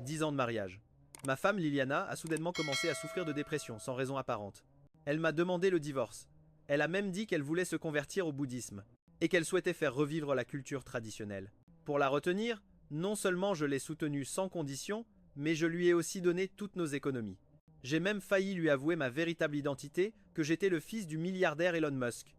10 ans de mariage. Ma femme Liliana a soudainement commencé à souffrir de dépression sans raison apparente. Elle m'a demandé le divorce. Elle a même dit qu'elle voulait se convertir au bouddhisme et qu'elle souhaitait faire revivre la culture traditionnelle. Pour la retenir, non seulement je l'ai soutenue sans condition, mais je lui ai aussi donné toutes nos économies. J'ai même failli lui avouer ma véritable identité, que j'étais le fils du milliardaire Elon Musk.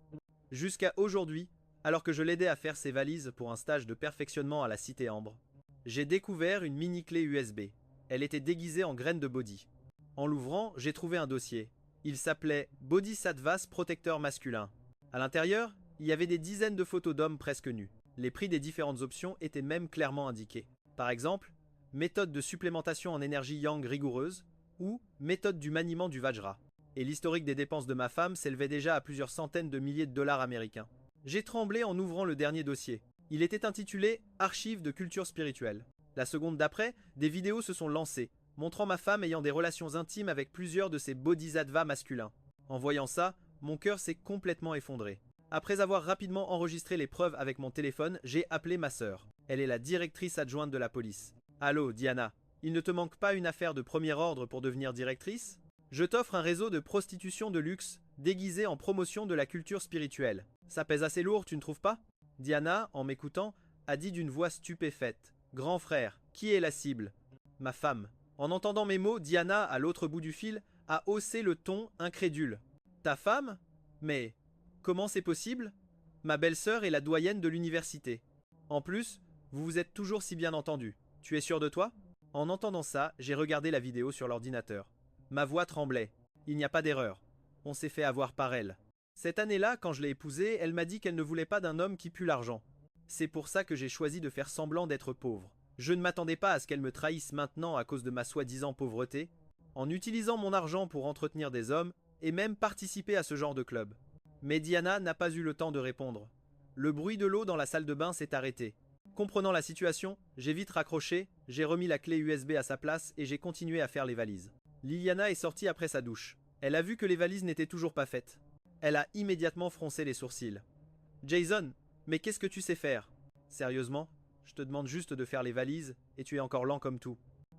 Jusqu'à aujourd'hui, alors que je l'aidais à faire ses valises pour un stage de perfectionnement à la Cité Ambre, j'ai découvert une mini-clé USB. Elle était déguisée en graine de body. En l'ouvrant, j'ai trouvé un dossier. Il s'appelait Bodhisattvas protecteur masculin. À l'intérieur, il y avait des dizaines de photos d'hommes presque nus. Les prix des différentes options étaient même clairement indiqués. Par exemple, méthode de supplémentation en énergie yang rigoureuse ou méthode du maniement du Vajra. Et l'historique des dépenses de ma femme s'élevait déjà à plusieurs centaines de milliers de dollars américains. J'ai tremblé en ouvrant le dernier dossier. Il était intitulé Archives de culture spirituelle. La seconde d'après, des vidéos se sont lancées, montrant ma femme ayant des relations intimes avec plusieurs de ces bodhisattvas masculins. En voyant ça, mon cœur s'est complètement effondré. Après avoir rapidement enregistré les preuves avec mon téléphone, j'ai appelé ma sœur. Elle est la directrice adjointe de la police. Allô, Diana, il ne te manque pas une affaire de premier ordre pour devenir directrice? Je t'offre un réseau de prostitution de luxe, déguisé en promotion de la culture spirituelle. Ça pèse assez lourd, tu ne trouves pas? Diana, en m'écoutant, a dit d'une voix stupéfaite. Grand frère, qui est la cible? Ma femme. En entendant mes mots, Diana, à l'autre bout du fil, a haussé le ton incrédule. Ta femme? Mais comment c'est possible? Ma belle-sœur est la doyenne de l'université. En plus, vous vous êtes toujours si bien entendus. Tu es sûr de toi? En entendant ça, j'ai regardé la vidéo sur l'ordinateur. Ma voix tremblait. Il n'y a pas d'erreur. On s'est fait avoir par elle. Cette année-là, quand je l'ai épousée, elle m'a dit qu'elle ne voulait pas d'un homme qui pue l'argent. C'est pour ça que j'ai choisi de faire semblant d'être pauvre. Je ne m'attendais pas à ce qu'elle me trahisse maintenant à cause de ma soi-disant pauvreté, en utilisant mon argent pour entretenir des hommes et même participer à ce genre de club. Mais Diana n'a pas eu le temps de répondre. Le bruit de l'eau dans la salle de bain s'est arrêté. Comprenant la situation, j'ai vite raccroché, j'ai remis la clé USB à sa place et j'ai continué à faire les valises. Liliana est sortie après sa douche. Elle a vu que les valises n'étaient toujours pas faites. Elle a immédiatement froncé les sourcils. Jason, mais qu'est-ce que tu sais faire? Sérieusement, je te demande juste de faire les valises et tu es encore lent comme tout.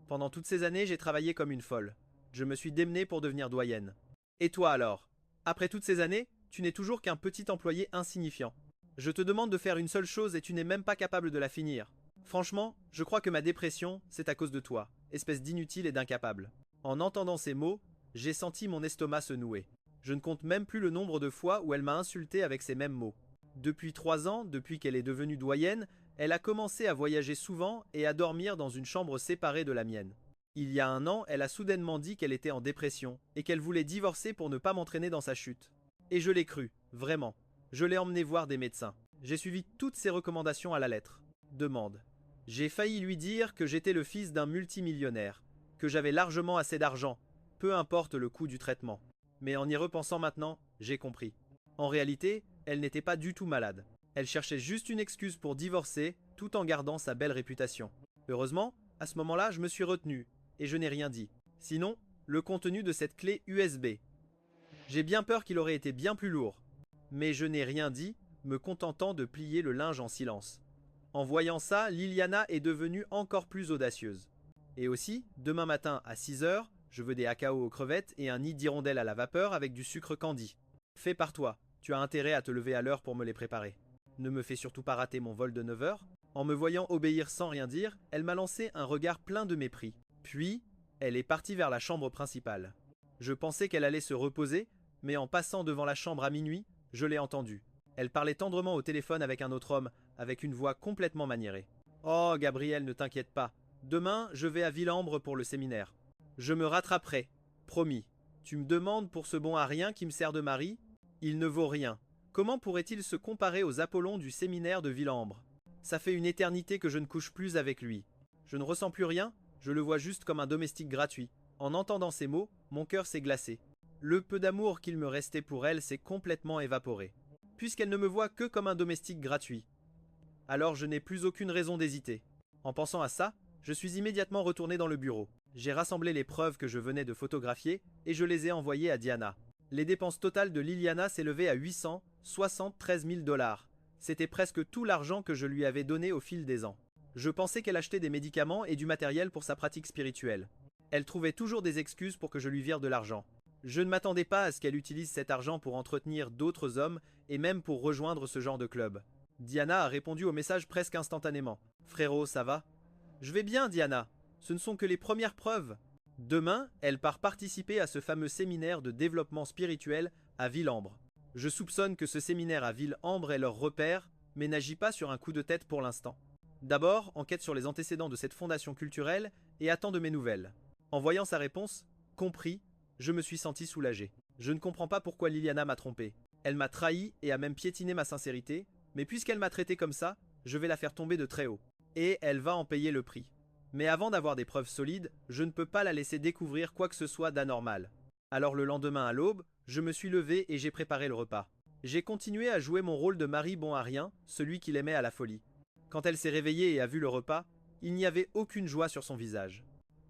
Pendant toutes ces années, j'ai travaillé comme une folle. Je me suis démenée pour devenir doyenne. Et toi alors? Après toutes ces années, tu n'es toujours qu'un petit employé insignifiant. Je te demande de faire une seule chose et tu n'es même pas capable de la finir. Franchement, je crois que ma dépression, c'est à cause de toi, espèce d'inutile et d'incapable. En entendant ces mots, j'ai senti mon estomac se nouer. Je ne compte même plus le nombre de fois où elle m'a insulté avec ces mêmes mots. Depuis 3 ans, depuis qu'elle est devenue doyenne, elle a commencé à voyager souvent et à dormir dans une chambre séparée de la mienne. Il y a 1 an, elle a soudainement dit qu'elle était en dépression et qu'elle voulait divorcer pour ne pas m'entraîner dans sa chute. Et je l'ai cru, vraiment. Je l'ai emmenée voir des médecins. J'ai suivi toutes ses recommandations à la lettre. Demande. J'ai failli lui dire que j'étais le fils d'un multimillionnaire, que j'avais largement assez d'argent, peu importe le coût du traitement. Mais en y repensant maintenant, j'ai compris. En réalité, elle n'était pas du tout malade. Elle cherchait juste une excuse pour divorcer, tout en gardant sa belle réputation. Heureusement, à ce moment-là, je me suis retenu, et je n'ai rien dit. Sinon, le contenu de cette clé USB. J'ai bien peur qu'il aurait été bien plus lourd. Mais je n'ai rien dit, me contentant de plier le linge en silence. En voyant ça, Liliana est devenue encore plus audacieuse. Et aussi, demain matin à 6 h, je veux des AKO aux crevettes et un nid d'hirondelle à la vapeur avec du sucre candy. Fais par toi, tu as intérêt à te lever à l'heure pour me les préparer. Ne me fais surtout pas rater mon vol de 9 h. En me voyant obéir sans rien dire, elle m'a lancé un regard plein de mépris. Puis, elle est partie vers la chambre principale. Je pensais qu'elle allait se reposer, mais en passant devant la chambre à minuit, je l'ai entendue. Elle parlait tendrement au téléphone avec un autre homme, avec une voix complètement maniérée. Oh, Gabriel, ne t'inquiète pas. Demain, je vais à Villambre pour le séminaire. Je me rattraperai, promis. Tu me demandes pour ce bon à rien qui me sert de mari? Il ne vaut rien. Comment pourrait-il se comparer aux Apollons du séminaire de Villambre? Ça fait une éternité que je ne couche plus avec lui. Je ne ressens plus rien, je le vois juste comme un domestique gratuit. En entendant ces mots, mon cœur s'est glacé. Le peu d'amour qu'il me restait pour elle s'est complètement évaporé. Puisqu'elle ne me voit que comme un domestique gratuit. Alors je n'ai plus aucune raison d'hésiter. En pensant à ça, je suis immédiatement retourné dans le bureau. J'ai rassemblé les preuves que je venais de photographier et je les ai envoyées à Diana. Les dépenses totales de Liliana s'élevaient à 873 000 $. C'était presque tout l'argent que je lui avais donné au fil des ans. Je pensais qu'elle achetait des médicaments et du matériel pour sa pratique spirituelle. Elle trouvait toujours des excuses pour que je lui vire de l'argent. Je ne m'attendais pas à ce qu'elle utilise cet argent pour entretenir d'autres hommes et même pour rejoindre ce genre de club. Diana a répondu au message presque instantanément. Frérot, ça va? Je vais bien, Diana. Ce ne sont que les premières preuves. Demain, elle part participer à ce fameux séminaire de développement spirituel à Ville-Ambre. Je soupçonne que ce séminaire à Ville-Ambre est leur repère, mais n'agis pas sur un coup de tête pour l'instant. D'abord, enquête sur les antécédents de cette fondation culturelle et attends de mes nouvelles. En voyant sa réponse, compris, je me suis senti soulagé. Je ne comprends pas pourquoi Liliana m'a trompé. Elle m'a trahi et a même piétiné ma sincérité, mais puisqu'elle m'a traité comme ça, je vais la faire tomber de très haut. Et elle va en payer le prix. Mais avant d'avoir des preuves solides, je ne peux pas la laisser découvrir quoi que ce soit d'anormal. Alors le lendemain à l'aube, je me suis levé et j'ai préparé le repas. J'ai continué à jouer mon rôle de mari bon à rien, celui qu'il aimait à la folie. Quand elle s'est réveillée et a vu le repas, il n'y avait aucune joie sur son visage.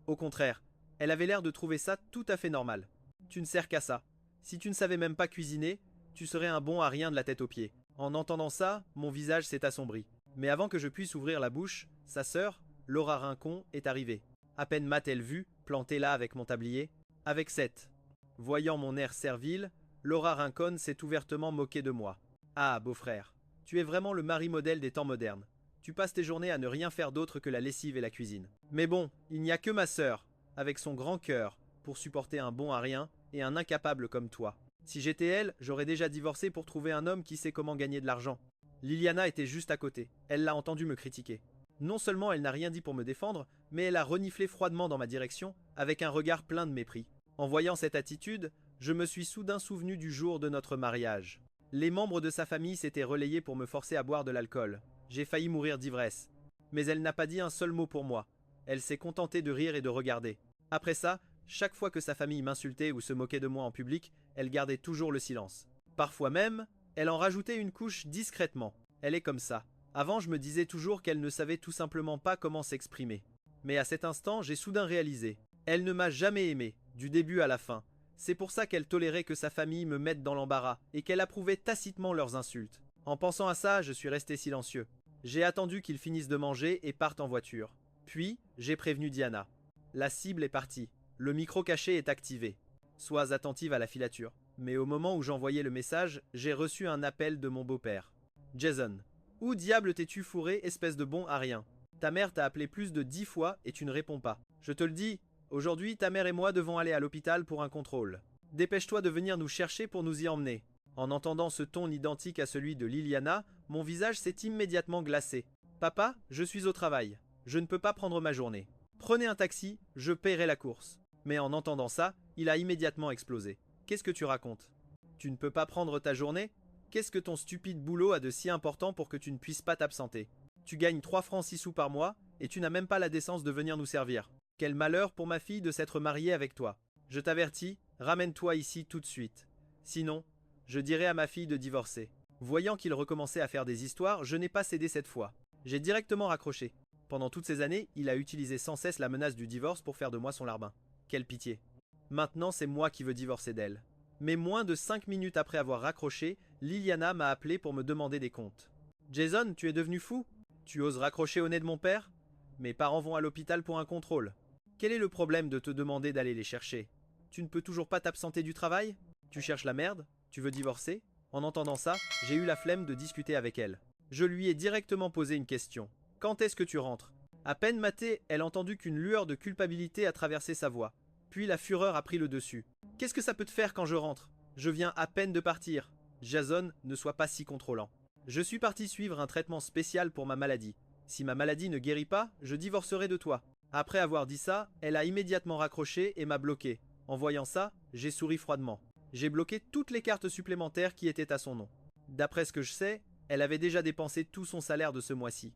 Au contraire, elle avait l'air de trouver ça tout à fait normal. Tu ne sers qu'à ça. Si tu ne savais même pas cuisiner, tu serais un bon à rien de la tête aux pieds. En entendant ça, mon visage s'est assombri. Mais avant que je puisse ouvrir la bouche, sa sœur, Laura Rincon, est arrivée. À peine m'a-t-elle vu, plantée là avec mon tablier, avec Seth. Voyant mon air servile, Laura Rincon s'est ouvertement moquée de moi. Ah, beau-frère, tu es vraiment le mari modèle des temps modernes. Tu passes tes journées à ne rien faire d'autre que la lessive et la cuisine. Mais bon, il n'y a que ma sœur, avec son grand cœur, pour supporter un bon à rien et un incapable comme toi. Si j'étais elle, j'aurais déjà divorcé pour trouver un homme qui sait comment gagner de l'argent. Liliana était juste à côté. Elle l'a entendu me critiquer. Non seulement elle n'a rien dit pour me défendre, mais elle a reniflé froidement dans ma direction, avec un regard plein de mépris. En voyant cette attitude, je me suis soudain souvenu du jour de notre mariage. Les membres de sa famille s'étaient relayés pour me forcer à boire de l'alcool. J'ai failli mourir d'ivresse. Mais elle n'a pas dit un seul mot pour moi. Elle s'est contentée de rire et de regarder. Après ça, chaque fois que sa famille m'insultait ou se moquait de moi en public, elle gardait toujours le silence. Parfois même, elle en rajoutait une couche discrètement. Elle est comme ça. Avant, je me disais toujours qu'elle ne savait tout simplement pas comment s'exprimer. Mais à cet instant, j'ai soudain réalisé. Elle ne m'a jamais aimé, du début à la fin. C'est pour ça qu'elle tolérait que sa famille me mette dans l'embarras et qu'elle approuvait tacitement leurs insultes. En pensant à ça, je suis resté silencieux. J'ai attendu qu'ils finissent de manger et partent en voiture. Puis, j'ai prévenu Diana. La cible est partie. Le micro caché est activé. Sois attentive à la filature. Mais au moment où j'envoyais le message, j'ai reçu un appel de mon beau-père. Jason. Où diable t'es-tu fourré, espèce de bon à rien? Ta mère t'a appelé plus de 10 fois et tu ne réponds pas. Je te le dis, aujourd'hui ta mère et moi devons aller à l'hôpital pour un contrôle. Dépêche-toi de venir nous chercher pour nous y emmener. En entendant ce ton identique à celui de Liliana, mon visage s'est immédiatement glacé. Papa, je suis au travail. Je ne peux pas prendre ma journée. Prenez un taxi, je paierai la course. Mais en entendant ça, il a immédiatement explosé. Qu'est-ce que tu racontes? Tu ne peux pas prendre ta journée? Qu'est-ce que ton stupide boulot a de si important pour que tu ne puisses pas t'absenter? Tu gagnes 3 francs 6 sous par mois et tu n'as même pas la décence de venir nous servir. Quel malheur pour ma fille de s'être mariée avec toi. Je t'avertis, ramène-toi ici tout de suite. Sinon, je dirai à ma fille de divorcer. Voyant qu'il recommençait à faire des histoires, je n'ai pas cédé cette fois. J'ai directement raccroché. Pendant toutes ces années, il a utilisé sans cesse la menace du divorce pour faire de moi son larbin. Quelle pitié. Maintenant, c'est moi qui veux divorcer d'elle. Mais moins de 5 minutes après avoir raccroché, Liliana m'a appelé pour me demander des comptes. Jason, tu es devenu fou? Tu oses raccrocher au nez de mon père? Mes parents vont à l'hôpital pour un contrôle. Quel est le problème de te demander d'aller les chercher? Tu ne peux toujours pas t'absenter du travail? Tu cherches la merde? Tu veux divorcer? En entendant ça, j'ai eu la flemme de discuter avec elle. Je lui ai directement posé une question. Quand est-ce que tu rentres? À peine matée, elle a entendu qu'une lueur de culpabilité a traversé sa voix. Puis la fureur a pris le dessus. Qu'est-ce que ça peut te faire quand je rentre? Je viens à peine de partir. Jason, ne sois pas si contrôlant. Je suis parti suivre un traitement spécial pour ma maladie. Si ma maladie ne guérit pas, je divorcerai de toi. Après avoir dit ça, elle a immédiatement raccroché et m'a bloqué. En voyant ça, j'ai souri froidement. J'ai bloqué toutes les cartes supplémentaires qui étaient à son nom. D'après ce que je sais, elle avait déjà dépensé tout son salaire de ce mois-ci.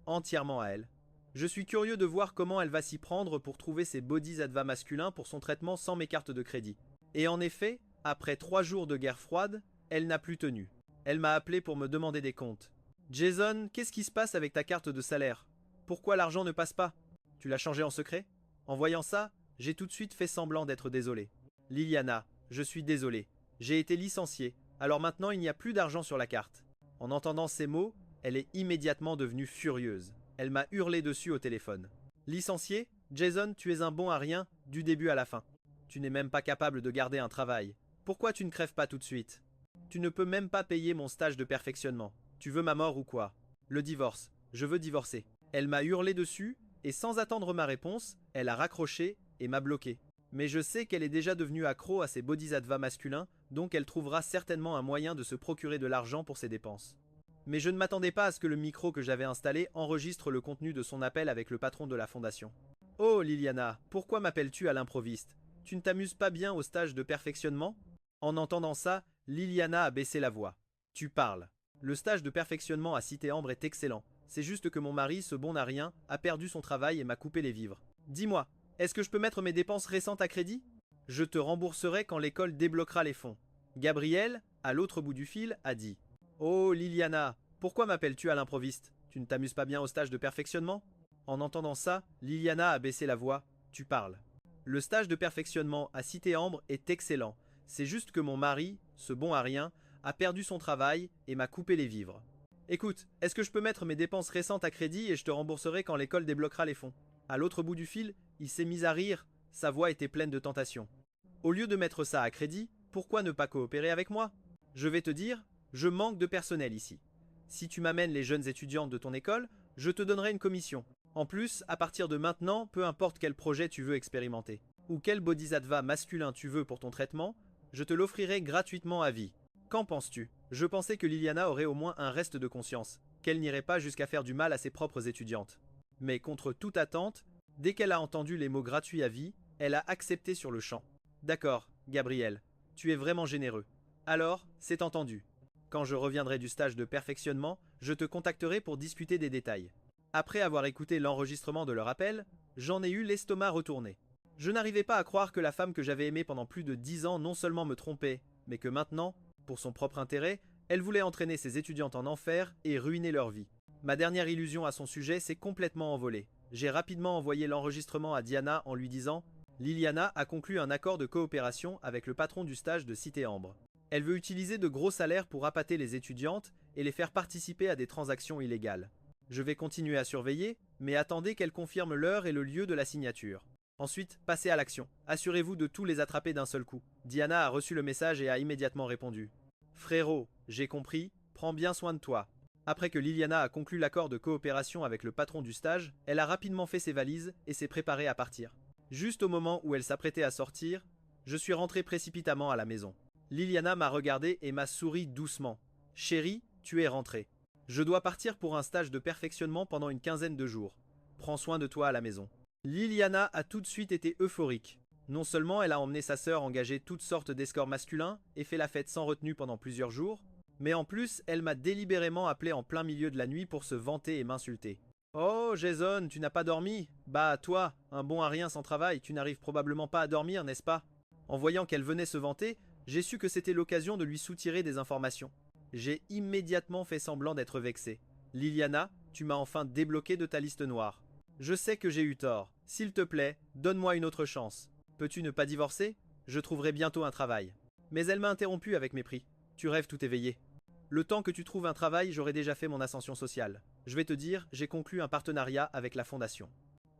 Entièrement à elle. Je suis curieux de voir comment elle va s'y prendre pour trouver ses bodies adva masculins pour son traitement sans mes cartes de crédit. Et en effet, après 3 jours de guerre froide, elle n'a plus tenu. Elle m'a appelé pour me demander des comptes. Jason, qu'est-ce qui se passe avec ta carte de salaire? Pourquoi l'argent ne passe pas? Tu l'as changé en secret? En voyant ça, j'ai tout de suite fait semblant d'être désolé. Liliana, je suis désolé. J'ai été licencié, alors maintenant il n'y a plus d'argent sur la carte. En entendant ces mots, elle est immédiatement devenue furieuse. Elle m'a hurlé dessus au téléphone. Licencié, Jason, tu es un bon à rien, du début à la fin. Tu n'es même pas capable de garder un travail. Pourquoi tu ne crèves pas tout de suite? Tu ne peux même pas payer mon stage de perfectionnement. Tu veux ma mort ou quoi? Le divorce. Je veux divorcer. Elle m'a hurlé dessus, et sans attendre ma réponse, elle a raccroché et m'a bloqué. Mais je sais qu'elle est déjà devenue accro à ses bodhisattvas masculins, donc elle trouvera certainement un moyen de se procurer de l'argent pour ses dépenses. Mais je ne m'attendais pas à ce que le micro que j'avais installé enregistre le contenu de son appel avec le patron de la fondation. Oh Liliana, pourquoi m'appelles-tu à l'improviste? Tu ne t'amuses pas bien au stage de perfectionnement? En entendant ça, Liliana a baissé la voix. Tu parles. Le stage de perfectionnement à Cité Ambre est excellent. C'est juste que mon mari, ce bon à rien, a perdu son travail et m'a coupé les vivres. Dis-moi, est-ce que je peux mettre mes dépenses récentes à crédit? Je te rembourserai quand l'école débloquera les fonds. Gabriel, à l'autre bout du fil, a dit. Oh Liliana, pourquoi m'appelles-tu à l'improviste? Tu ne t'amuses pas bien au stage de perfectionnement? En entendant ça, Liliana a baissé la voix. Tu parles. Le stage de perfectionnement à Cité Ambre est excellent. C'est juste que mon mari, ce bon à rien, a perdu son travail et m'a coupé les vivres. Écoute, est-ce que je peux mettre mes dépenses récentes à crédit et je te rembourserai quand l'école débloquera les fonds? À l'autre bout du fil, il s'est mis à rire, sa voix était pleine de tentation. Au lieu de mettre ça à crédit, pourquoi ne pas coopérer avec moi? Je vais te dire, je manque de personnel ici. Si tu m'amènes les jeunes étudiantes de ton école, je te donnerai une commission. En plus, à partir de maintenant, peu importe quel projet tu veux expérimenter, ou quel bodhisattva masculin tu veux pour ton traitement, je te l'offrirai gratuitement à vie. Qu'en penses-tu? Je pensais que Liliana aurait au moins un reste de conscience, qu'elle n'irait pas jusqu'à faire du mal à ses propres étudiantes. Mais contre toute attente, dès qu'elle a entendu les mots gratuits à vie, elle a accepté sur le champ. D'accord, Gabriel, tu es vraiment généreux. Alors, c'est entendu. Quand je reviendrai du stage de perfectionnement, je te contacterai pour discuter des détails. Après avoir écouté l'enregistrement de leur appel, j'en ai eu l'estomac retourné. Je n'arrivais pas à croire que la femme que j'avais aimée pendant plus de 10 ans non seulement me trompait, mais que maintenant, pour son propre intérêt, elle voulait entraîner ses étudiantes en enfer et ruiner leur vie. Ma dernière illusion à son sujet s'est complètement envolée. J'ai rapidement envoyé l'enregistrement à Diana en lui disant « Liliana a conclu un accord de coopération avec le patron du stage de Cité Ambre. Elle veut utiliser de gros salaires pour appâter les étudiantes et les faire participer à des transactions illégales. Je vais continuer à surveiller, mais attendez qu'elle confirme l'heure et le lieu de la signature. Ensuite, passez à l'action. Assurez-vous de tous les attraper d'un seul coup. » Diana a reçu le message et a immédiatement répondu. « Frérot, j'ai compris, prends bien soin de toi. » Après que Liliana a conclu l'accord de coopération avec le patron du stage, elle a rapidement fait ses valises et s'est préparée à partir. Juste au moment où elle s'apprêtait à sortir, je suis rentré précipitamment à la maison. Liliana m'a regardé et m'a souri doucement. « Chérie, tu es rentrée. Je dois partir pour un stage de perfectionnement pendant une quinzaine de jours. Prends soin de toi à la maison. » Liliana a tout de suite été euphorique. Non seulement elle a emmené sa sœur engager toutes sortes d'escorts masculins et fait la fête sans retenue pendant plusieurs jours, mais en plus, elle m'a délibérément appelé en plein milieu de la nuit pour se vanter et m'insulter. « Oh, Jason, tu n'as pas dormi? Bah, toi, un bon à rien sans travail, tu n'arrives probablement pas à dormir, n'est-ce pas ?» En voyant qu'elle venait se vanter, j'ai su que c'était l'occasion de lui soutirer des informations. J'ai immédiatement fait semblant d'être vexé. « Liliana, tu m'as enfin débloqué de ta liste noire. Je sais que j'ai eu tort. S'il te plaît, donne-moi une autre chance. Peux-tu ne pas divorcer? Je trouverai bientôt un travail. » Mais elle m'a interrompu avec mépris. « Tu rêves tout éveillé. Le temps que tu trouves un travail, j'aurai déjà fait mon ascension sociale. Je vais te dire, j'ai conclu un partenariat avec la fondation.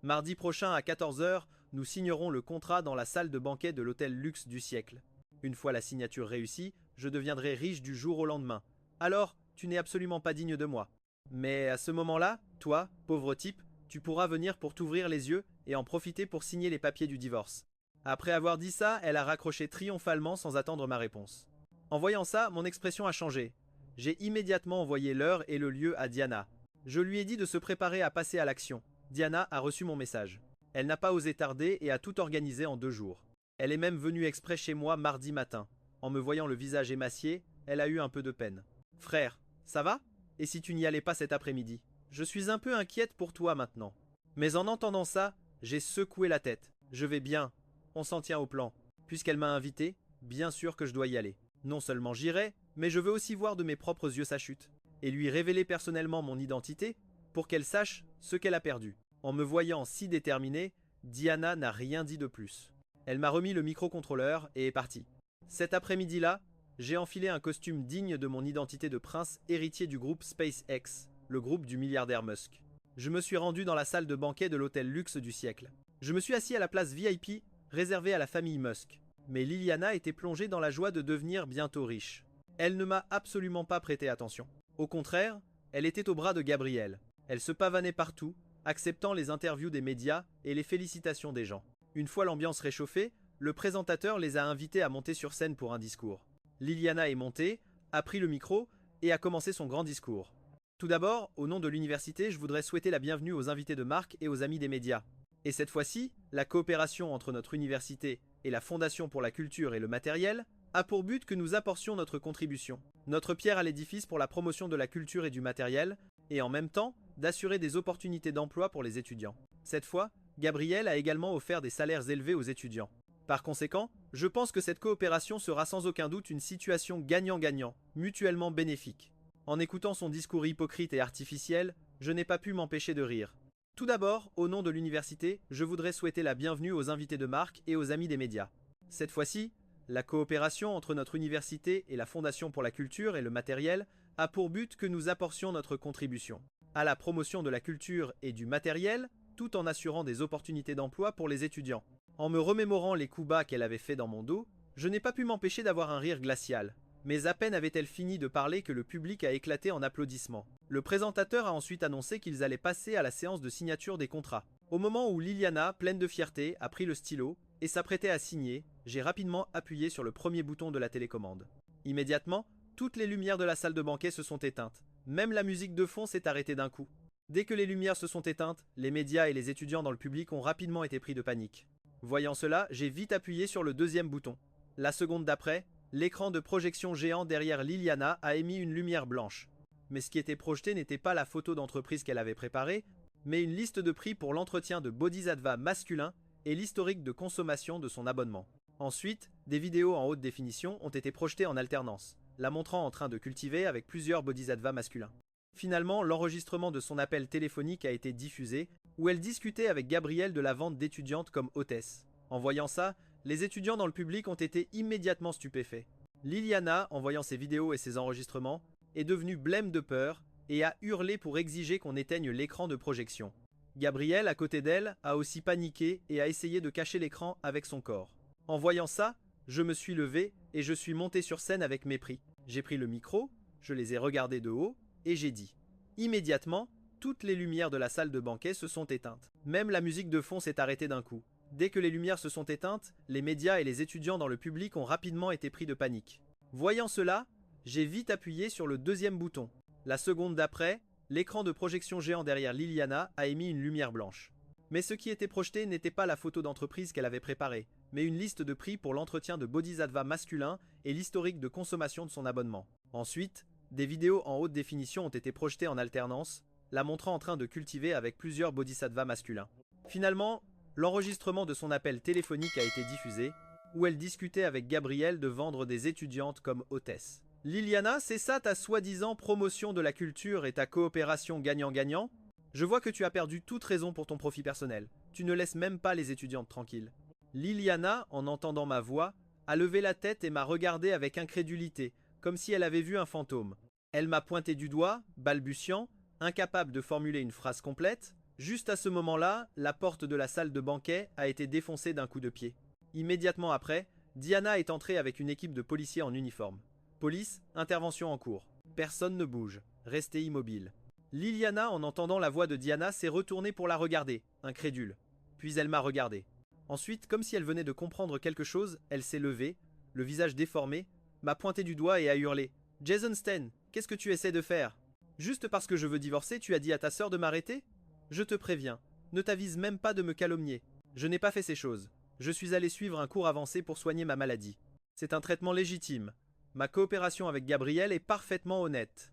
Mardi prochain à 14 h, nous signerons le contrat dans la salle de banquet de l'hôtel Luxe du siècle. Une fois la signature réussie, je deviendrai riche du jour au lendemain. Alors, tu n'es absolument pas digne de moi. Mais à ce moment-là, toi, pauvre type, tu pourras venir pour t'ouvrir les yeux et en profiter pour signer les papiers du divorce. » Après avoir dit ça, elle a raccroché triomphalement sans attendre ma réponse. En voyant ça, mon expression a changé. J'ai immédiatement envoyé l'heure et le lieu à Diana. Je lui ai dit de se préparer à passer à l'action. Diana a reçu mon message. Elle n'a pas osé tarder et a tout organisé en 2 jours. Elle est même venue exprès chez moi mardi matin. En me voyant le visage émacié, elle a eu un peu de peine. « Frère, ça va? Et si tu n'y allais pas cet après-midi? Je suis un peu inquiète pour toi maintenant. » Mais en entendant ça, j'ai secoué la tête. Je vais bien. On s'en tient au plan. Puisqu'elle m'a invité, bien sûr que je dois y aller. Non seulement j'irai, mais je veux aussi voir de mes propres yeux sa chute, et lui révéler personnellement mon identité pour qu'elle sache ce qu'elle a perdu. En me voyant si déterminée, Diana n'a rien dit de plus. Elle m'a remis le microcontrôleur et est partie. Cet après-midi-là, j'ai enfilé un costume digne de mon identité de prince héritier du groupe SpaceX, le groupe du milliardaire Musk. Je me suis rendu dans la salle de banquet de l'hôtel luxe du siècle. Je me suis assis à la place VIP réservée à la famille Musk. Mais Liliana était plongée dans la joie de devenir bientôt riche. Elle ne m'a absolument pas prêté attention. Au contraire, elle était au bras de Gabriel. Elle se pavanait partout, acceptant les interviews des médias et les félicitations des gens. Une fois l'ambiance réchauffée, le présentateur les a invités à monter sur scène pour un discours. Liliana est montée, a pris le micro et a commencé son grand discours. Tout d'abord, au nom de l'université, je voudrais souhaiter la bienvenue aux invités de marque et aux amis des médias. Et cette fois-ci, la coopération entre notre université et la Fondation pour la culture et le matériel a pour but que nous apportions notre contribution, notre pierre à l'édifice pour la promotion de la culture et du matériel, et en même temps, d'assurer des opportunités d'emploi pour les étudiants. Cette fois, Gabriel a également offert des salaires élevés aux étudiants. Par conséquent, je pense que cette coopération sera sans aucun doute une situation gagnant-gagnant, mutuellement bénéfique. En écoutant son discours hypocrite et artificiel, je n'ai pas pu m'empêcher de rire. Tout d'abord, au nom de l'université, je voudrais souhaiter la bienvenue aux invités de marque et aux amis des médias. Cette fois-ci, la coopération entre notre université et la Fondation pour la culture et le matériel a pour but que nous apportions notre contribution à la promotion de la culture et du matériel, tout en assurant des opportunités d'emploi pour les étudiants. En me remémorant les coups bas qu'elle avait faits dans mon dos, je n'ai pas pu m'empêcher d'avoir un rire glacial. Mais à peine avait-elle fini de parler que le public a éclaté en applaudissements. Le présentateur a ensuite annoncé qu'ils allaient passer à la séance de signature des contrats. Au moment où Liliana, pleine de fierté, a pris le stylo et s'apprêtait à signer, j'ai rapidement appuyé sur le premier bouton de la télécommande. Immédiatement, toutes les lumières de la salle de banquet se sont éteintes. Même la musique de fond s'est arrêtée d'un coup. Dès que les lumières se sont éteintes, les médias et les étudiants dans le public ont rapidement été pris de panique. Voyant cela, j'ai vite appuyé sur le deuxième bouton. La seconde d'après, l'écran de projection géant derrière Liliana a émis une lumière blanche. Mais ce qui était projeté n'était pas la photo d'entreprise qu'elle avait préparée, mais une liste de prix pour l'entretien de Bodhisattva masculin et l'historique de consommation de son abonnement. Ensuite, des vidéos en haute définition ont été projetées en alternance, la montrant en train de cultiver avec plusieurs Bodhisattvas masculins. Finalement, l'enregistrement de son appel téléphonique a été diffusé, où elle discutait avec Gabriel de la vente d'étudiantes comme hôtesse. En voyant ça, les étudiants dans le public ont été immédiatement stupéfaits. Liliana, en voyant ces vidéos et ces enregistrements, est devenue blême de peur et a hurlé pour exiger qu'on éteigne l'écran de projection. Gabriel, à côté d'elle, a aussi paniqué et a essayé de cacher l'écran avec son corps. En voyant ça, je me suis levé et je suis monté sur scène avec mépris. J'ai pris le micro, je les ai regardés de haut et j'ai dit. Immédiatement, toutes les lumières de la salle de banquet se sont éteintes. Même la musique de fond s'est arrêtée d'un coup. Dès que les lumières se sont éteintes, les médias et les étudiants dans le public ont rapidement été pris de panique. Voyant cela, j'ai vite appuyé sur le deuxième bouton. La seconde d'après, l'écran de projection géant derrière Liliana a émis une lumière blanche. Mais ce qui était projeté n'était pas la photo d'entreprise qu'elle avait préparée, mais une liste de prix pour l'entretien de Bodhisattva masculin et l'historique de consommation de son abonnement. Ensuite, des vidéos en haute définition ont été projetées en alternance, la montrant en train de cultiver avec plusieurs Bodhisattvas masculins. Finalement, l'enregistrement de son appel téléphonique a été diffusé, où elle discutait avec Gabriel de vendre des étudiantes comme hôtesses. Liliana, c'est ça ta soi-disant promotion de la culture et ta coopération gagnant-gagnant? Je vois que tu as perdu toute raison pour ton profit personnel. Tu ne laisses même pas les étudiantes tranquilles. Liliana, en entendant ma voix, a levé la tête et m'a regardé avec incrédulité, comme si elle avait vu un fantôme. Elle m'a pointé du doigt, balbutiant, incapable de formuler une phrase complète. Juste à ce moment-là, la porte de la salle de banquet a été défoncée d'un coup de pied. Immédiatement après, Diana est entrée avec une équipe de policiers en uniforme. Police, intervention en cours. Personne ne bouge. Restez immobile. Liliana, en entendant la voix de Diana, s'est retournée pour la regarder, incrédule. Puis elle m'a regardé. Ensuite, comme si elle venait de comprendre quelque chose, elle s'est levée, le visage déformé, m'a pointé du doigt et a hurlé. « Jason Sten, qu'est-ce que tu essaies de faire? Juste parce que je veux divorcer, tu as dit à ta sœur de m'arrêter? Je te préviens, ne t'avise même pas de me calomnier. Je n'ai pas fait ces choses. Je suis allé suivre un cours avancé pour soigner ma maladie. C'est un traitement légitime. Ma coopération avec Gabriel est parfaitement honnête.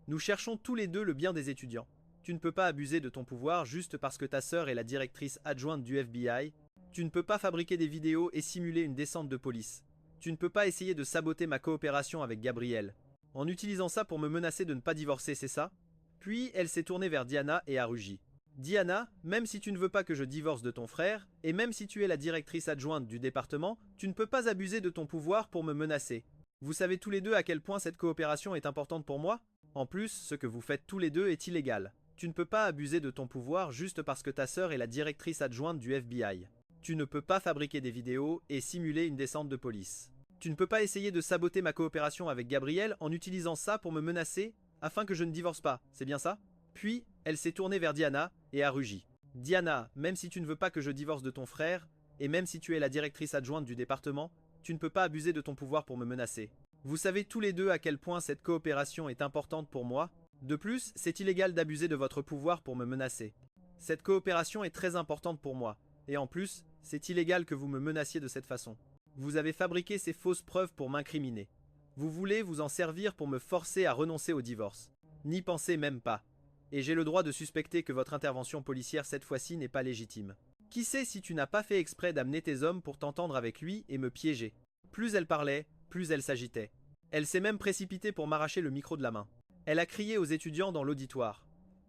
Nous cherchons tous les deux le bien des étudiants. Tu ne peux pas abuser de ton pouvoir juste parce que ta sœur est la directrice adjointe du FBI. Tu ne peux pas fabriquer des vidéos et simuler une descente de police. Tu ne peux pas essayer de saboter ma coopération avec Gabriel. En utilisant ça pour me menacer de ne pas divorcer, c'est ça? Puis elle s'est tournée vers Diana et a rugi. Diana, même si tu ne veux pas que je divorce de ton frère, et même si tu es la directrice adjointe du département, tu ne peux pas abuser de ton pouvoir pour me menacer. Vous savez tous les deux à quel point cette coopération est importante pour moi? En plus, ce que vous faites tous les deux est illégal. Tu ne peux pas abuser de ton pouvoir juste parce que ta sœur est la directrice adjointe du FBI. Tu ne peux pas fabriquer des vidéos et simuler une descente de police. Tu ne peux pas essayer de saboter ma coopération avec Gabriel en utilisant ça pour me menacer afin que je ne divorce pas, c'est bien ça? Puis, elle s'est tournée vers Diana et a rugi. Diana, même si tu ne veux pas que je divorce de ton frère, et même si tu es la directrice adjointe du département, tu ne peux pas abuser de ton pouvoir pour me menacer. Vous savez tous les deux à quel point cette coopération est importante pour moi. De plus, c'est illégal d'abuser de votre pouvoir pour me menacer. Cette coopération est très importante pour moi, et en plus, c'est illégal que vous me menaciez de cette façon. Vous avez fabriqué ces fausses preuves pour m'incriminer. Vous voulez vous en servir pour me forcer à renoncer au divorce. N'y pensez même pas. Et j'ai le droit de suspecter que votre intervention policière cette fois-ci n'est pas légitime. Qui sait si tu n'as pas fait exprès d'amener tes hommes pour t'entendre avec lui et me piéger. Plus elle parlait, plus elle s'agitait. Elle s'est même précipitée pour m'arracher le micro de la main. Elle a crié aux étudiants dans l'auditoire.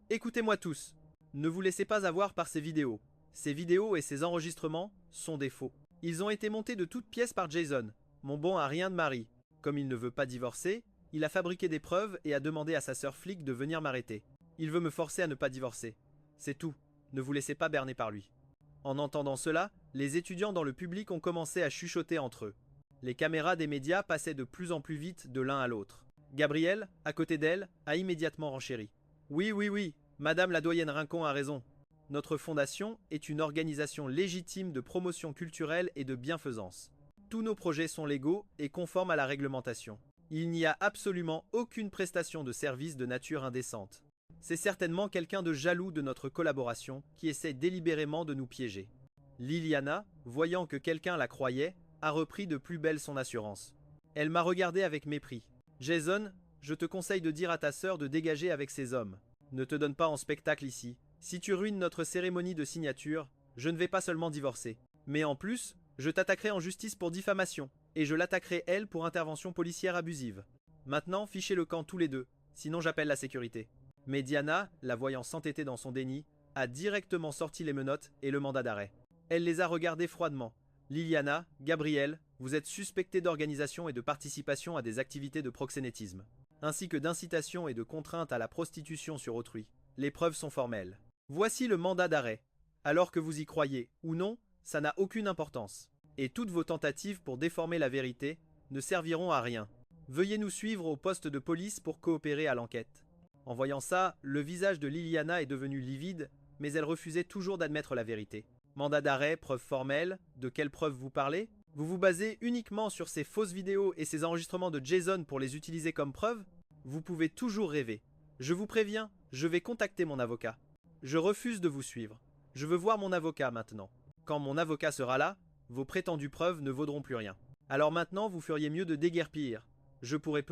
Écoutez-moi tous. Ne vous laissez pas avoir par ces vidéos. Ces vidéos et ces enregistrements sont des faux. Ils ont été montés de toutes pièces par Jason, mon bon à rien de mari. Comme il ne veut pas divorcer, il a fabriqué des preuves et a demandé à sa sœur flic de venir m'arrêter. Il veut me forcer à ne pas divorcer. C'est tout. Ne vous laissez pas berner par lui. En entendant cela, les étudiants dans le public ont commencé à chuchoter entre eux. Les caméras des médias passaient de plus en plus vite de l'un à l'autre. Gabriel, à côté d'elle, a immédiatement renchéri. Oui, Madame la doyenne Rincon a raison. Notre fondation est une organisation légitime de promotion culturelle et de bienfaisance. Tous nos projets sont légaux et conformes à la réglementation. Il n'y a absolument aucune prestation de service de nature indécente. C'est certainement quelqu'un de jaloux de notre collaboration qui essaie délibérément de nous piéger. Liliana, voyant que quelqu'un la croyait, a repris de plus belle son assurance. Elle m'a regardé avec mépris. Jason, je te conseille de dire à ta sœur de dégager avec ses hommes. Ne te donne pas en spectacle ici. Si tu ruines notre cérémonie de signature, je ne vais pas seulement divorcer. Mais en plus, je t'attaquerai en justice pour diffamation, et je l'attaquerai elle pour intervention policière abusive. Maintenant, fichez le camp tous les deux, sinon j'appelle la sécurité. Mais Diana, la voyant s'entêter dans son déni, a directement sorti les menottes et le mandat d'arrêt. Elle les a regardés froidement. Liliana, Gabriel, vous êtes suspectés d'organisation et de participation à des activités de proxénétisme, ainsi que d'incitation et de contrainte à la prostitution sur autrui. Les preuves sont formelles. Voici le mandat d'arrêt. Alors que vous y croyez ou non, ça n'a aucune importance. Et toutes vos tentatives pour déformer la vérité ne serviront à rien. Veuillez nous suivre au poste de police pour coopérer à l'enquête. En voyant ça, le visage de Liliana est devenu livide, mais elle refusait toujours d'admettre la vérité. Mandat d'arrêt, preuve formelle, de quelles preuves vous parlez? Vous vous basez uniquement sur ces fausses vidéos et ces enregistrements de Jason pour les utiliser comme preuve? Vous pouvez toujours rêver. Je vous préviens, je vais contacter mon avocat. Je refuse de vous suivre. Je veux voir mon avocat maintenant. Quand mon avocat sera là, vos prétendues preuves ne vaudront plus rien. Alors maintenant, vous feriez mieux de déguerpir. Je pourrais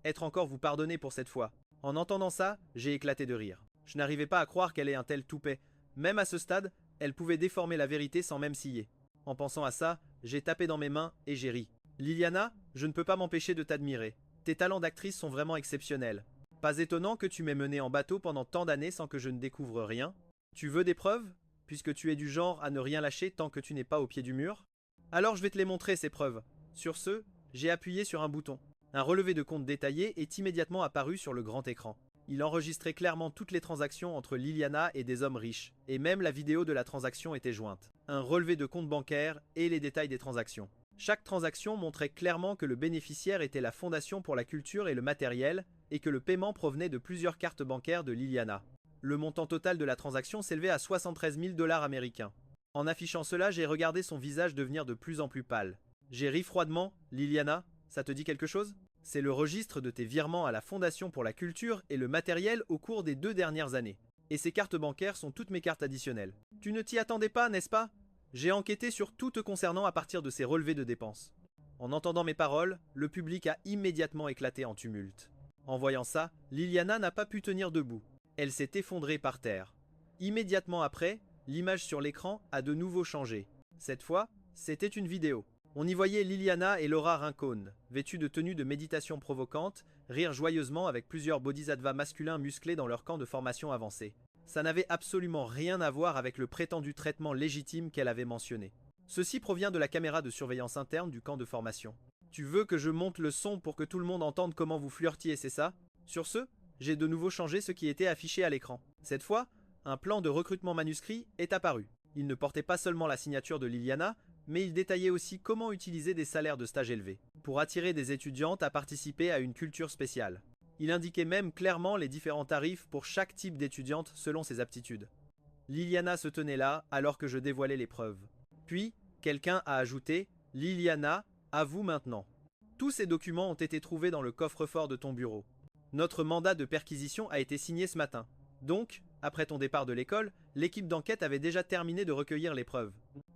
être encore vous pardonner pour cette fois. En entendant ça, j'ai éclaté de rire. Je n'arrivais pas à croire qu'elle ait un tel toupet. Même à ce stade, elle pouvait déformer la vérité sans même scier. En pensant à ça, j'ai tapé dans mes mains et j'ai ri. Liliana, je ne peux pas m'empêcher de t'admirer. Tes talents d'actrice sont vraiment exceptionnels. Pas étonnant que tu m'aies mené en bateau pendant tant d'années sans que je ne découvre rien. Tu veux des preuves? Puisque tu es du genre à ne rien lâcher tant que tu n'es pas au pied du mur. Alors je vais te les montrer, ces preuves. Sur ce, j'ai appuyé sur un bouton. Un relevé de compte détaillé est immédiatement apparu sur le grand écran. Il enregistrait clairement toutes les transactions entre Liliana et des hommes riches, et même la vidéo de la transaction était jointe. Un relevé de compte bancaire et les détails des transactions. Chaque transaction montrait clairement que le bénéficiaire était la Fondation pour la culture et le matériel, et que le paiement provenait de plusieurs cartes bancaires de Liliana. Le montant total de la transaction s'élevait à 73 000 $ américains. En affichant cela, j'ai regardé son visage devenir de plus en plus pâle. J'ai ri froidement. Liliana, ça te dit quelque chose? C'est le registre de tes virements à la Fondation pour la culture et le matériel au cours des 2 dernières années. Et ces cartes bancaires sont toutes mes cartes additionnelles. Tu ne t'y attendais pas, n'est-ce pas? J'ai enquêté sur tout te concernant à partir de ces relevés de dépenses. En entendant mes paroles, le public a immédiatement éclaté en tumulte. En voyant ça, Liliana n'a pas pu tenir debout. Elle s'est effondrée par terre. Immédiatement après, l'image sur l'écran a de nouveau changé. Cette fois, c'était une vidéo. On y voyait Liliana et Laura Rincon, vêtues de tenues de méditation provocantes, rire joyeusement avec plusieurs bodhisattvas masculins musclés dans leur camp de formation avancée. Ça n'avait absolument rien à voir avec le prétendu traitement légitime qu'elle avait mentionné. Ceci provient de la caméra de surveillance interne du camp de formation. Tu veux que je monte le son pour que tout le monde entende comment vous flirtiez, c'est ça? Sur ce, j'ai de nouveau changé ce qui était affiché à l'écran. Cette fois, un plan de recrutement manuscrit est apparu. Il ne portait pas seulement la signature de Liliana, mais il détaillait aussi comment utiliser des salaires de stage élevés pour attirer des étudiantes à participer à une culture spéciale. Il indiquait même clairement les différents tarifs pour chaque type d'étudiante selon ses aptitudes. Liliana se tenait là alors que je dévoilais les preuves. Puis, quelqu'un a ajouté « Liliana, à vous maintenant ». Tous ces documents ont été trouvés dans le coffre-fort de ton bureau. Notre mandat de perquisition a été signé ce matin. Donc, après ton départ de l'école, l'équipe d'enquête avait déjà terminé de recueillir les preuves.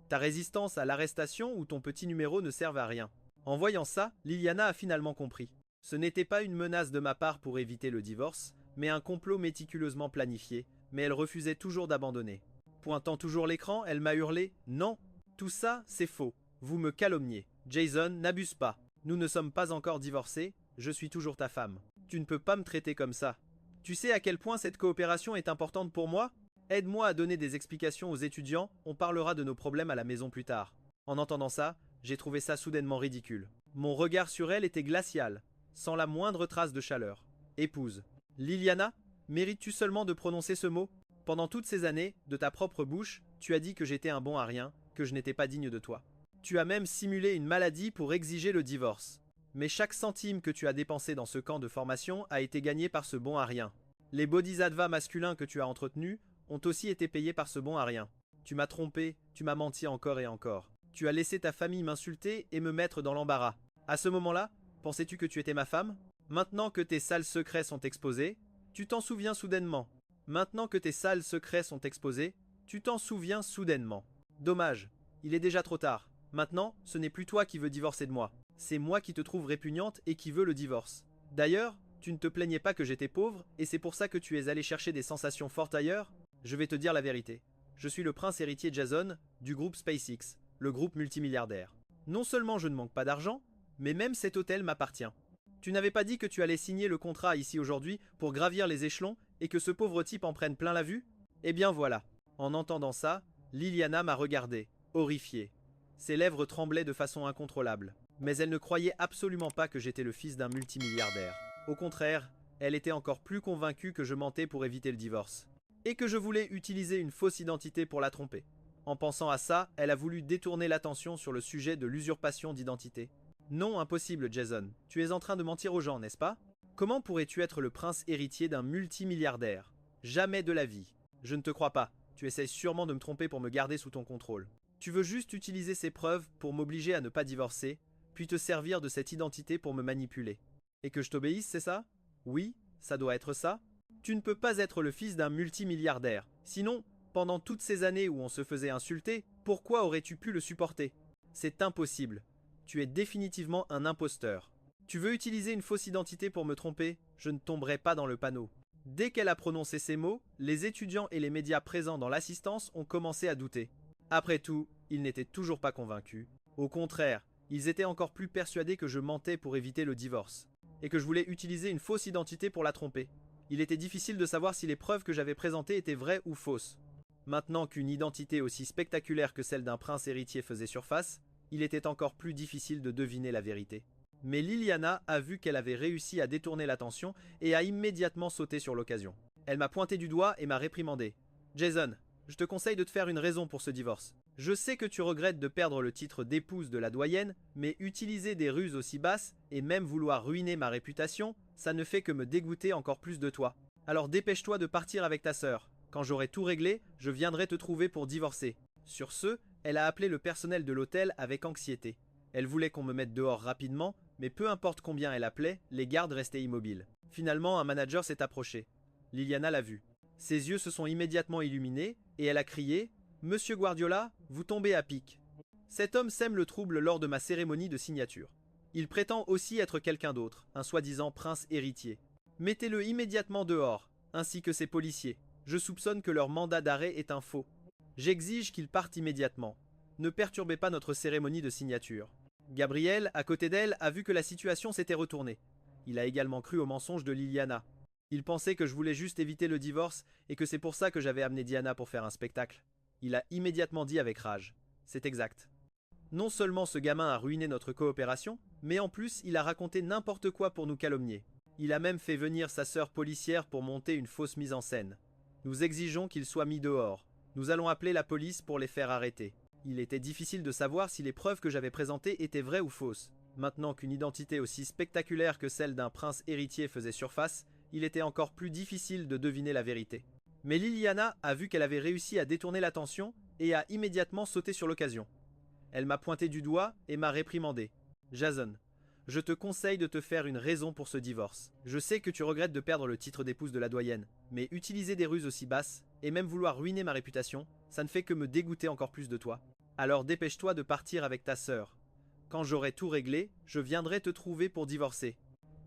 Ta résistance à l'arrestation ou ton petit numéro ne servent à rien. En voyant ça, Liliana a finalement compris. Ce n'était pas une menace de ma part pour éviter le divorce, mais un complot méticuleusement planifié, mais elle refusait toujours d'abandonner. Pointant toujours l'écran, elle m'a hurlé « Non, tout ça, c'est faux. Vous me calomniez. Jason, n'abuse pas. Nous ne sommes pas encore divorcés, je suis toujours ta femme. Tu ne peux pas me traiter comme ça. Tu sais à quel point cette coopération est importante pour moi? Aide-moi à donner des explications aux étudiants, on parlera de nos problèmes à la maison plus tard. » En entendant ça, j'ai trouvé ça soudainement ridicule. Mon regard sur elle était glacial, sans la moindre trace de chaleur. Épouse. Liliana, mérites-tu seulement de prononcer ce mot? Pendant toutes ces années, de ta propre bouche, tu as dit que j'étais un bon à rien, que je n'étais pas digne de toi. Tu as même simulé une maladie pour exiger le divorce. Mais chaque centime que tu as dépensé dans ce camp de formation a été gagné par ce bon à rien. Les bodhisattvas masculins que tu as entretenus ont aussi été payés par ce bon à rien. Tu m'as trompé, tu m'as menti encore et encore. Tu as laissé ta famille m'insulter et me mettre dans l'embarras. À ce moment-là, pensais-tu que tu étais ma femme? Maintenant que tes sales secrets sont exposés, tu t'en souviens soudainement. Maintenant que tes sales secrets sont exposés, tu t'en souviens soudainement. Dommage, il est déjà trop tard. Maintenant, ce n'est plus toi qui veux divorcer de moi. C'est moi qui te trouve répugnante et qui veux le divorce. D'ailleurs, tu ne te plaignais pas que j'étais pauvre, et c'est pour ça que tu es allé chercher des sensations fortes ailleurs? Je vais te dire la vérité. Je suis le prince héritier Jason, du groupe SpaceX, le groupe multimilliardaire. Non seulement je ne manque pas d'argent, mais même cet hôtel m'appartient. Tu n'avais pas dit que tu allais signer le contrat ici aujourd'hui pour gravir les échelons et que ce pauvre type en prenne plein la vue? Eh bien voilà. En entendant ça, Liliana m'a regardé, horrifiée. Ses lèvres tremblaient de façon incontrôlable. Mais elle ne croyait absolument pas que j'étais le fils d'un multimilliardaire. Au contraire, elle était encore plus convaincue que je mentais pour éviter le divorce. Et que je voulais utiliser une fausse identité pour la tromper. En pensant à ça, elle a voulu détourner l'attention sur le sujet de l'usurpation d'identité. Non, impossible, Jason. Tu es en train de mentir aux gens, n'est-ce pas? Comment pourrais-tu être le prince héritier d'un multimilliardaire? Jamais de la vie. Je ne te crois pas. Tu essayes sûrement de me tromper pour me garder sous ton contrôle. Tu veux juste utiliser ces preuves pour m'obliger à ne pas divorcer, puis te servir de cette identité pour me manipuler. Et que je t'obéisse, c'est ça? Oui, ça doit être ça. Tu ne peux pas être le fils d'un multimilliardaire. Sinon, pendant toutes ces années où on se faisait insulter, pourquoi aurais-tu pu le supporter? C'est impossible. Tu es définitivement un imposteur. Tu veux utiliser une fausse identité pour me tromper? Je ne tomberai pas dans le panneau. Dès qu'elle a prononcé ces mots, les étudiants et les médias présents dans l'assistance ont commencé à douter. Après tout, ils n'étaient toujours pas convaincus. Au contraire, ils étaient encore plus persuadés que je mentais pour éviter le divorce, et que je voulais utiliser une fausse identité pour la tromper. Il était difficile de savoir si les preuves que j'avais présentées étaient vraies ou fausses. Maintenant qu'une identité aussi spectaculaire que celle d'un prince héritier faisait surface, il était encore plus difficile de deviner la vérité. Mais Liliana a vu qu'elle avait réussi à détourner l'attention et a immédiatement sauté sur l'occasion. Elle m'a pointé du doigt et m'a réprimandé. « Jason, je te conseille de te faire une raison pour ce divorce. Je sais que tu regrettes de perdre le titre d'épouse de la doyenne, mais utiliser des ruses aussi basses et même vouloir ruiner ma réputation, ça ne fait que me dégoûter encore plus de toi. Alors dépêche-toi de partir avec ta sœur. Quand j'aurai tout réglé, je viendrai te trouver pour divorcer. » Sur ce, elle a appelé le personnel de l'hôtel avec anxiété. Elle voulait qu'on me mette dehors rapidement, mais peu importe combien elle appelait, les gardes restaient immobiles. Finalement, un manager s'est approché. Liliana l'a vu. Ses yeux se sont immédiatement illuminés et elle a crié « Monsieur Guardiola, vous tombez à pic. Cet homme sème le trouble lors de ma cérémonie de signature. Il prétend aussi être quelqu'un d'autre, un soi-disant prince héritier. Mettez-le immédiatement dehors, ainsi que ses policiers. Je soupçonne que leur mandat d'arrêt est un faux. J'exige qu'il parte immédiatement. Ne perturbez pas notre cérémonie de signature. » Gabriel, à côté d'elle, a vu que la situation s'était retournée. Il a également cru au mensonge de Liliana. Il pensait que je voulais juste éviter le divorce et que c'est pour ça que j'avais amené Diana pour faire un spectacle. Il a immédiatement dit avec rage. C'est exact. Non seulement ce gamin a ruiné notre coopération, mais en plus il a raconté n'importe quoi pour nous calomnier. Il a même fait venir sa sœur policière pour monter une fausse mise en scène. Nous exigeons qu'il soit mis dehors. Nous allons appeler la police pour les faire arrêter. Il était difficile de savoir si les preuves que j'avais présentées étaient vraies ou fausses. Maintenant qu'une identité aussi spectaculaire que celle d'un prince héritier faisait surface, il était encore plus difficile de deviner la vérité. Mais Liliana a vu qu'elle avait réussi à détourner l'attention et a immédiatement sauté sur l'occasion. Elle m'a pointé du doigt et m'a réprimandé. Jason, je te conseille de te faire une raison pour ce divorce. Je sais que tu regrettes de perdre le titre d'épouse de la doyenne, mais utiliser des ruses aussi basses, et même vouloir ruiner ma réputation, ça ne fait que me dégoûter encore plus de toi. Alors dépêche-toi de partir avec ta sœur. Quand j'aurai tout réglé, je viendrai te trouver pour divorcer.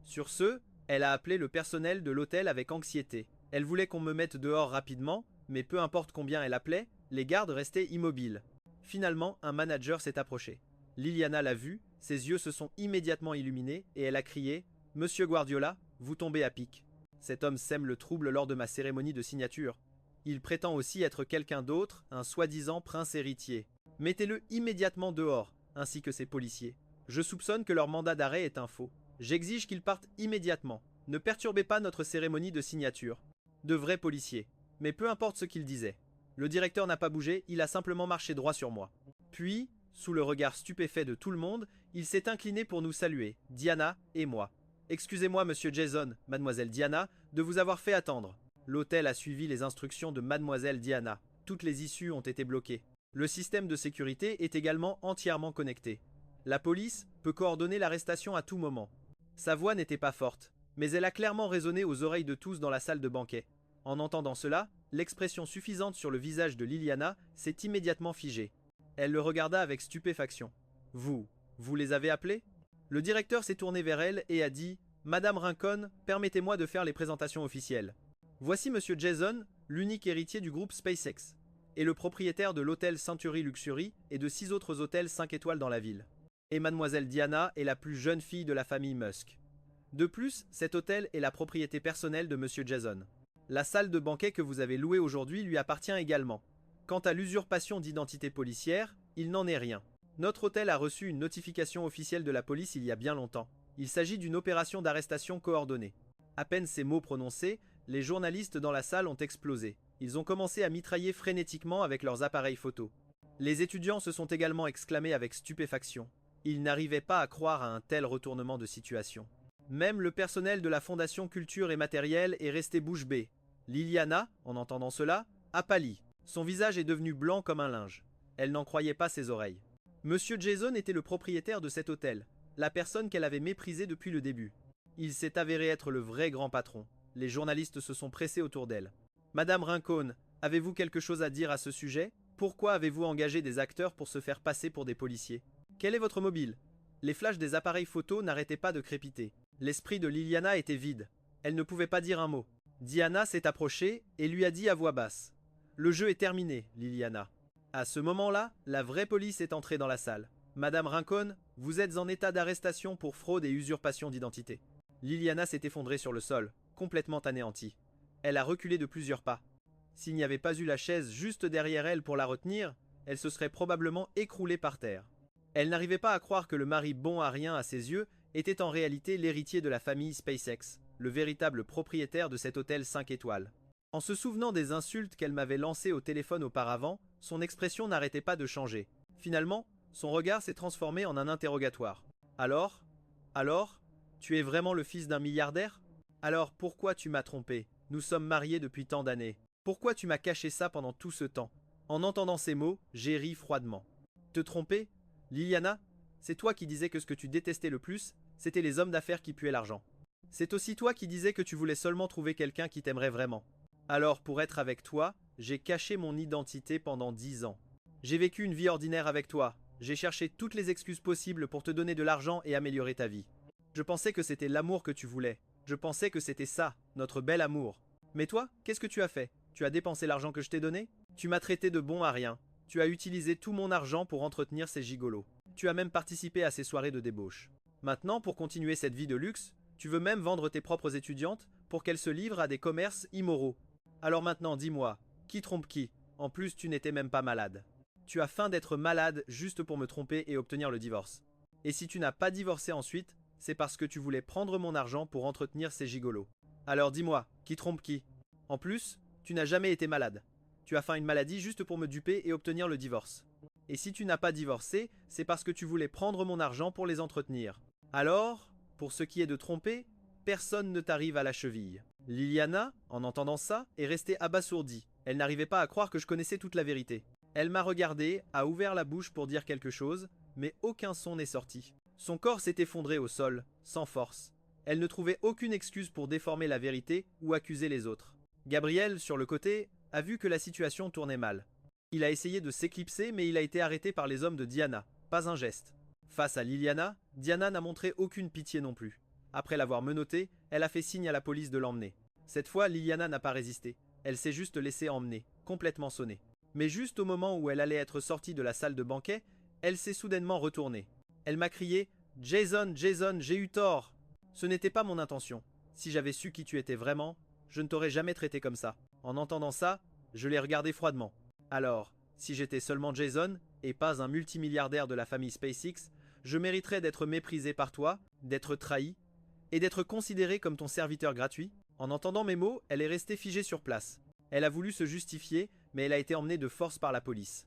Sur ce, elle a appelé le personnel de l'hôtel avec anxiété. Elle voulait qu'on me mette dehors rapidement, mais peu importe combien elle appelait, les gardes restaient immobiles. Finalement, un manager s'est approché. Liliana l'a vu, ses yeux se sont immédiatement illuminés et elle a crié « Monsieur Guardiola, vous tombez à pic. Cet homme sème le trouble lors de ma cérémonie de signature. Il prétend aussi être quelqu'un d'autre, un soi-disant prince héritier. Mettez-le immédiatement dehors, ainsi que ses policiers. Je soupçonne que leur mandat d'arrêt est un faux. J'exige qu'ils partent immédiatement. Ne perturbez pas notre cérémonie de signature. » De vrais policiers. Mais peu importe ce qu'ils disaient. Le directeur n'a pas bougé, il a simplement marché droit sur moi. Puis, sous le regard stupéfait de tout le monde, il s'est incliné pour nous saluer, Diana et moi. Excusez-moi, monsieur Jason, mademoiselle Diana, de vous avoir fait attendre. L'hôtel a suivi les instructions de mademoiselle Diana. Toutes les issues ont été bloquées. Le système de sécurité est également entièrement connecté. La police peut coordonner l'arrestation à tout moment. Sa voix n'était pas forte, mais elle a clairement résonné aux oreilles de tous dans la salle de banquet. En entendant cela, l'expression suffisante sur le visage de Liliana s'est immédiatement figée. Elle le regarda avec stupéfaction. « Vous les avez appelés ?» Le directeur s'est tourné vers elle et a dit « Madame Rincon, permettez-moi de faire les présentations officielles. Voici monsieur Jason, l'unique héritier du groupe SpaceX, et le propriétaire de l'hôtel Century Luxury et de 6 autres hôtels 5 étoiles dans la ville. Et mademoiselle Diana est la plus jeune fille de la famille Musk. De plus, cet hôtel est la propriété personnelle de monsieur Jason. La salle de banquet que vous avez louée aujourd'hui lui appartient également. Quant à l'usurpation d'identité policière, il n'en est rien. Notre hôtel a reçu une notification officielle de la police il y a bien longtemps. Il s'agit d'une opération d'arrestation coordonnée. À peine ces mots prononcés, les journalistes dans la salle ont explosé. Ils ont commencé à mitrailler frénétiquement avec leurs appareils photo. Les étudiants se sont également exclamés avec stupéfaction. Ils n'arrivaient pas à croire à un tel retournement de situation. Même le personnel de la Fondation Culture et Matériel est resté bouche bée. Liliana, en entendant cela, a pâli. Son visage est devenu blanc comme un linge. Elle n'en croyait pas ses oreilles. Monsieur Jason était le propriétaire de cet hôtel, la personne qu'elle avait méprisée depuis le début. Il s'est avéré être le vrai grand patron. Les journalistes se sont pressés autour d'elle. Madame Rincon, avez-vous quelque chose à dire à ce sujet? Pourquoi avez-vous engagé des acteurs pour se faire passer pour des policiers? Quel est votre mobile? Les flashs des appareils photo n'arrêtaient pas de crépiter. L'esprit de Liliana était vide. Elle ne pouvait pas dire un mot. Diana s'est approchée et lui a dit à voix basse. « Le jeu est terminé, Liliana. » À ce moment-là, la vraie police est entrée dans la salle. « Madame Rincon, vous êtes en état d'arrestation pour fraude et usurpation d'identité. » Liliana s'est effondrée sur le sol, complètement anéantie. Elle a reculé de plusieurs pas. S'il n'y avait pas eu la chaise juste derrière elle pour la retenir, elle se serait probablement écroulée par terre. Elle n'arrivait pas à croire que le mari bon à rien à ses yeux était en réalité l'héritier de la famille SpaceX, le véritable propriétaire de cet hôtel 5 étoiles. En se souvenant des insultes qu'elle m'avait lancées au téléphone auparavant, son expression n'arrêtait pas de changer. Finalement, son regard s'est transformé en un interrogatoire. Alors, tu es vraiment le fils d'un milliardaire? Alors pourquoi tu m'as trompé? Nous sommes mariés depuis tant d'années. Pourquoi tu m'as caché ça pendant tout ce temps? En entendant ces mots, j'ai ri froidement. Te tromper? Liliana, c'est toi qui disais que ce que tu détestais le plus, c'était les hommes d'affaires qui puaient l'argent. C'est aussi toi qui disais que tu voulais seulement trouver quelqu'un qui t'aimerait vraiment. Alors pour être avec toi, j'ai caché mon identité pendant 10 ans. J'ai vécu une vie ordinaire avec toi. J'ai cherché toutes les excuses possibles pour te donner de l'argent et améliorer ta vie. Je pensais que c'était l'amour que tu voulais. Je pensais que c'était ça, notre bel amour. Mais toi, qu'est-ce que tu as fait? Tu as dépensé l'argent que je t'ai donné? Tu m'as traité de bon à rien. Tu as utilisé tout mon argent pour entretenir ces gigolos. Tu as même participé à ces soirées de débauche. Maintenant, pour continuer cette vie de luxe, tu veux même vendre tes propres étudiantes pour qu'elles se livrent à des commerces immoraux. Alors maintenant, dis-moi, qui trompe qui? En plus, tu n'étais même pas malade. Tu as feint d'être malade juste pour me tromper et obtenir le divorce. Et si tu n'as pas divorcé ensuite, c'est parce que tu voulais prendre mon argent pour entretenir ces gigolos. Alors dis-moi, qui trompe qui? En plus, tu n'as jamais été malade. Tu as feint une maladie juste pour me duper et obtenir le divorce. Et si tu n'as pas divorcé, c'est parce que tu voulais prendre mon argent pour les entretenir. Alors, pour ce qui est de tromper, personne ne t'arrive à la cheville. Liliana, en entendant ça, est restée abasourdie. Elle n'arrivait pas à croire que je connaissais toute la vérité. Elle m'a regardé, a ouvert la bouche pour dire quelque chose, mais aucun son n'est sorti. Son corps s'est effondré au sol, sans force. Elle ne trouvait aucune excuse pour déformer la vérité ou accuser les autres. Gabriel, sur le côté, a vu que la situation tournait mal. Il a essayé de s'éclipser, mais il a été arrêté par les hommes de Diana. Pas un geste. Face à Liliana, Diana n'a montré aucune pitié non plus. Après l'avoir menottée, elle a fait signe à la police de l'emmener. Cette fois, Liliana n'a pas résisté. Elle s'est juste laissée emmener, complètement sonnée. Mais juste au moment où elle allait être sortie de la salle de banquet, elle s'est soudainement retournée. Elle m'a crié « Jason, Jason, j'ai eu tort !» Ce n'était pas mon intention. Si j'avais su qui tu étais vraiment, je ne t'aurais jamais traité comme ça. En entendant ça, je l'ai regardé froidement. Alors, si j'étais seulement Jason, et pas un multimilliardaire de la famille SpaceX, je mériterais d'être méprisé par toi, d'être trahi, et d'être considéré comme ton serviteur gratuit. En entendant mes mots, elle est restée figée sur place. Elle a voulu se justifier, mais elle a été emmenée de force par la police.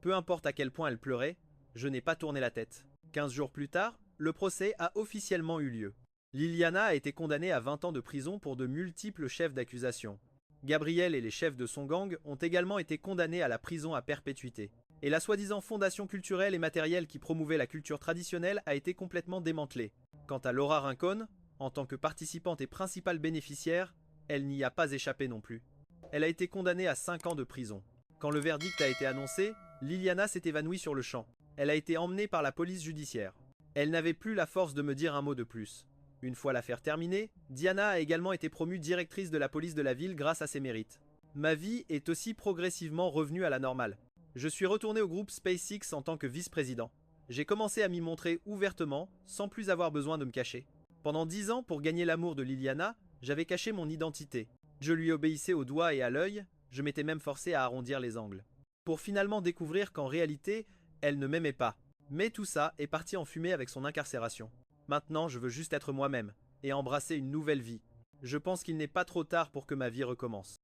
Peu importe à quel point elle pleurait, je n'ai pas tourné la tête. 15 jours plus tard, le procès a officiellement eu lieu. Liliana a été condamnée à 20 ans de prison pour de multiples chefs d'accusation. Gabriel et les chefs de son gang ont également été condamnés à la prison à perpétuité. Et la soi-disant fondation culturelle et matérielle qui promouvait la culture traditionnelle a été complètement démantelée. Quant à Laura Rincon, en tant que participante et principale bénéficiaire, elle n'y a pas échappé non plus. Elle a été condamnée à 5 ans de prison. Quand le verdict a été annoncé, Liliana s'est évanouie sur le champ. Elle a été emmenée par la police judiciaire. Elle n'avait plus la force de me dire un mot de plus. Une fois l'affaire terminée, Diana a également été promue directrice de la police de la ville grâce à ses mérites. Ma vie est aussi progressivement revenue à la normale. Je suis retourné au groupe SpaceX en tant que vice-président. J'ai commencé à m'y montrer ouvertement, sans plus avoir besoin de me cacher. Pendant 10 ans, pour gagner l'amour de Liliana, j'avais caché mon identité. Je lui obéissais au doigt et à l'œil, je m'étais même forcé à arrondir les angles. Pour finalement découvrir qu'en réalité, elle ne m'aimait pas. Mais tout ça est parti en fumée avec son incarcération. Maintenant, je veux juste être moi-même, et embrasser une nouvelle vie. Je pense qu'il n'est pas trop tard pour que ma vie recommence.